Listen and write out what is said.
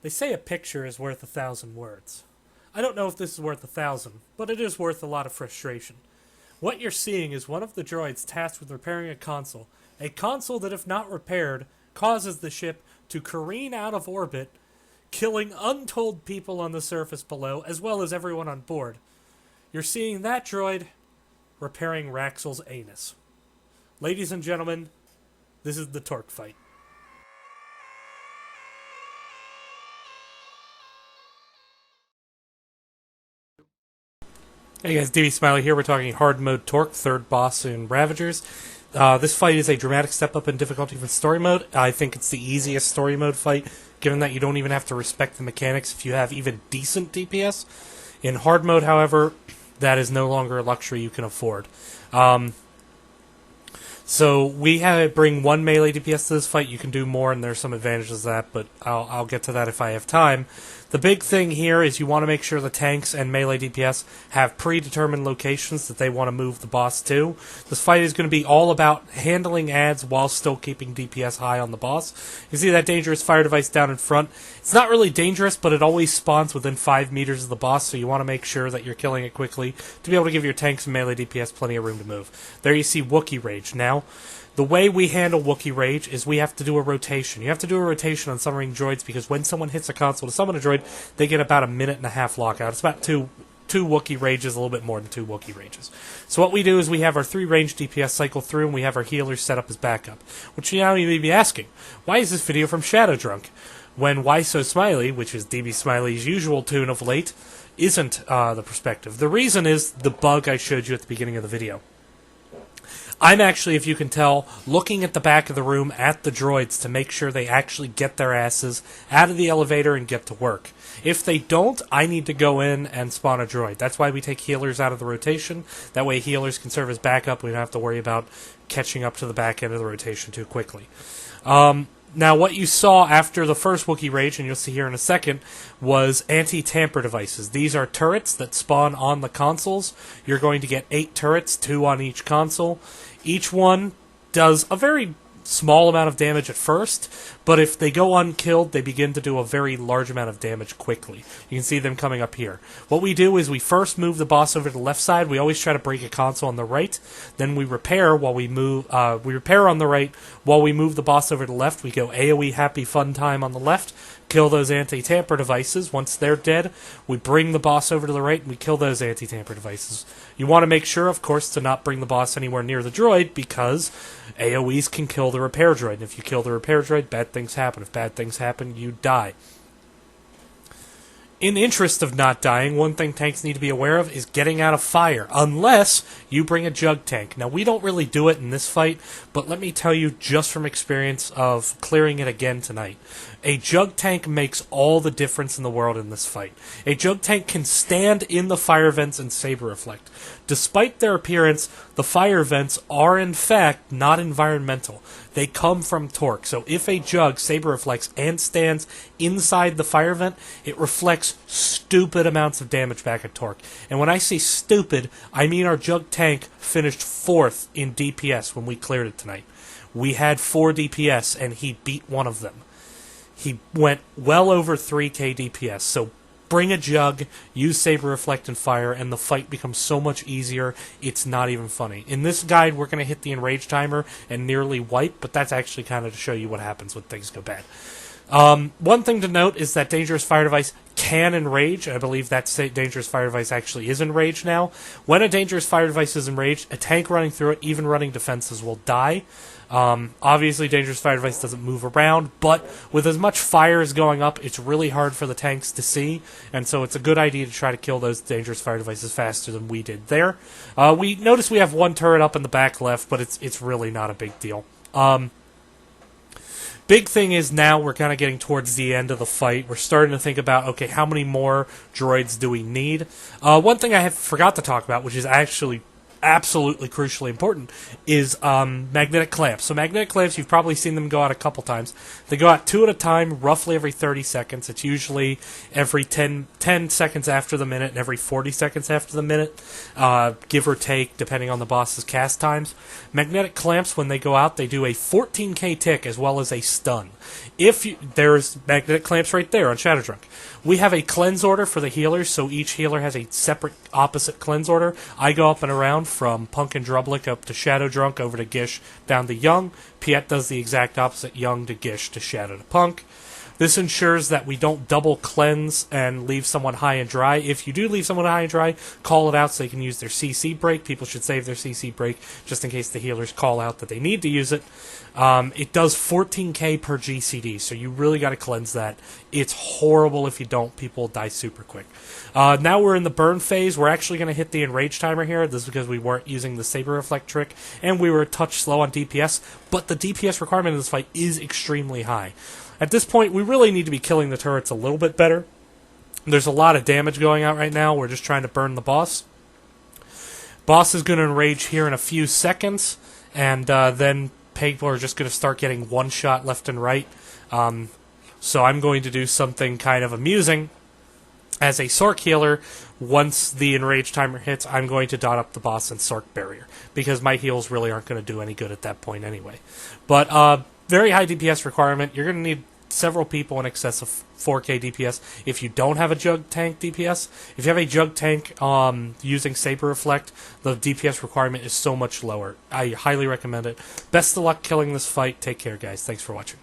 They say a picture is worth 1,000 words. I don't know if this is worth 1,000, but it is worth a lot of frustration. What you're seeing is one of the droids tasked with repairing a console that, if not repaired, causes the ship to careen out of orbit, killing untold people on the surface below, as well as everyone on board. You're seeing that droid repairing Raxel's anus. Ladies and gentlemen, this is the Torque fight. Hey guys, DB Smiley here. We're talking hard mode Torque, third boss in Ravagers. This fight is a dramatic step up in difficulty for story mode. I think it's the easiest story mode fight, given that you don't even have to respect the mechanics if you have even decent DPS. In hard mode, however, that is no longer a luxury you can afford. So we bring one melee DPS to this fight. You can do more, and there's some advantages to that, but I'll get to that if I have time. The big thing here is you want to make sure the tanks and melee DPS have predetermined locations that they want to move the boss to. This fight is going to be all about handling adds while still keeping DPS high on the boss. You see that dangerous fire device down in front? It's not really dangerous, but it always spawns within 5 meters of the boss, so you want to make sure that you're killing it quickly to be able to give your tanks and melee DPS plenty of room to move. There you see Wookie Rage. Now, the way we handle Wookie Rage is we have to do a rotation. You have to do a rotation on summoning droids because when someone hits a console to summon a droid, they get about a 1.5 lockout. It's about two Wookie Rages, a little bit more than 2 Wookie Rages. So what we do is we have our 3 ranged DPS cycle through, and we have our healers set up as backup. Which now you may be asking, why is this video from Shadow Drunk? When Why So Smiley, which is DB Smiley's usual tune of late, isn't the perspective. The reason is the bug I showed you at the beginning of the video. I'm actually, if you can tell, looking at the back of the room at the droids to make sure they actually get their asses out of the elevator and get to work. If they don't, I need to go in and spawn a droid. That's why we take healers out of the rotation. That way healers can serve as backup. We don't have to worry about catching up to the back end of the rotation too quickly. Now, what you saw after the first Wookie Rage, and you'll see here in a second, was Anti-Tamper Devices. These are turrets that spawn on the consoles. You're going to get 8 turrets, 2 on each console. Each one does a very small amount of damage at first, but if they go unkilled, they begin to do a very large amount of damage quickly. You can see them coming up here. What we do is we first move the boss over to the left side. We always try to break a console on the right. Then we repair while we move. We repair on the right while we move the boss over to the left. We go AOE Happy Fun Time on the left. Kill those anti-tamper devices. Once they're dead, we bring the boss over to the right and we kill those anti-tamper devices. You want to make sure, of course, to not bring the boss anywhere near the droid because AoEs can kill the repair droid. And if you kill the repair droid, bad things happen. If bad things happen, you die. In the interest of not dying, one thing tanks need to be aware of is getting out of fire, unless you bring a jug tank. Now, we don't really do it in this fight, but let me tell you just from experience of clearing it again tonight. A jug tank makes all the difference in the world in this fight. A jug tank can stand in the fire vents and saber reflect. Despite their appearance, the fire vents are in fact not environmental. They come from torque. So if a jug saber reflects and stands inside the fire vent, it reflects stupid amounts of damage back at torque. And when I say stupid, I mean our jug tank finished 4th in DPS when we cleared it tonight. We had 4 DPS and he beat one of them. He went well over 3k DPS, so bring a jug, use Saber Reflect and Fire, and the fight becomes so much easier, it's not even funny. In this guide, we're going to hit the enrage timer and nearly wipe, but that's actually kind of to show you what happens when things go bad. One thing to note is that Dangerous Fire Device can enrage. I believe that Dangerous Fire Device actually is enraged now. When a Dangerous Fire Device is enraged, a tank running through it, even running defenses, will die. Obviously, Dangerous Fire Device doesn't move around, but with as much fire as going up, it's really hard for the tanks to see, and so it's a good idea to try to kill those Dangerous Fire Devices faster than we did there. We notice we have 1 turret up in the back left, but it's really not a big deal. Big thing is now we're kind of getting towards the end of the fight. We're starting to think about, okay, how many more droids do we need? One thing I forgot to talk about, which is actually absolutely crucially important is magnetic clamps. So magnetic clamps, you've probably seen them go out a couple times. They go out 2 at a time, roughly every 30 seconds. It's usually every 10 seconds after the minute and every 40 seconds after the minute, give or take, depending on the boss's cast times. Magnetic clamps, when they go out, they do a 14k tick as well as a stun. There's magnetic clamps right there on Shadow Drunk. We have a cleanse order for the healers, so each healer has a separate opposite cleanse order. I go up and around from Punk and Drublick up to Shadow Drunk, over to Gish, down to Young. Piet does the exact opposite, Young to Gish to Shadow to Punk. This ensures that we don't double cleanse and leave someone high and dry. If you do leave someone high and dry, call it out so they can use their CC break. People should save their CC break just in case the healers call out that they need to use it. It does 14k per GCD, so you really got to cleanse that. It's horrible if you don't. People die super quick. Now we're in the burn phase. We're actually going to hit the enrage timer here. This is because we weren't using the Saber Reflect trick, and we were a touch slow on DPS, but the DPS requirement of this fight is extremely high. At this point, we really need to be killing the turrets a little bit better. There's a lot of damage going out right now. We're just trying to burn the boss. Boss is going to enrage here in a few seconds, and then people are just going to start getting one shot left and right. So I'm going to do something kind of amusing. As a Sork healer, once the enrage timer hits, I'm going to dot up the boss and Sork barrier, because my heals really aren't going to do any good at that point anyway. But very high DPS requirement. You're going to need several people in excess of 4k DPS if you don't have a Jug Tank DPS. If you have a Jug Tank using Saber Reflect, the DPS requirement is so much lower. I highly recommend it. Best of luck killing this fight. Take care, guys. Thanks for watching.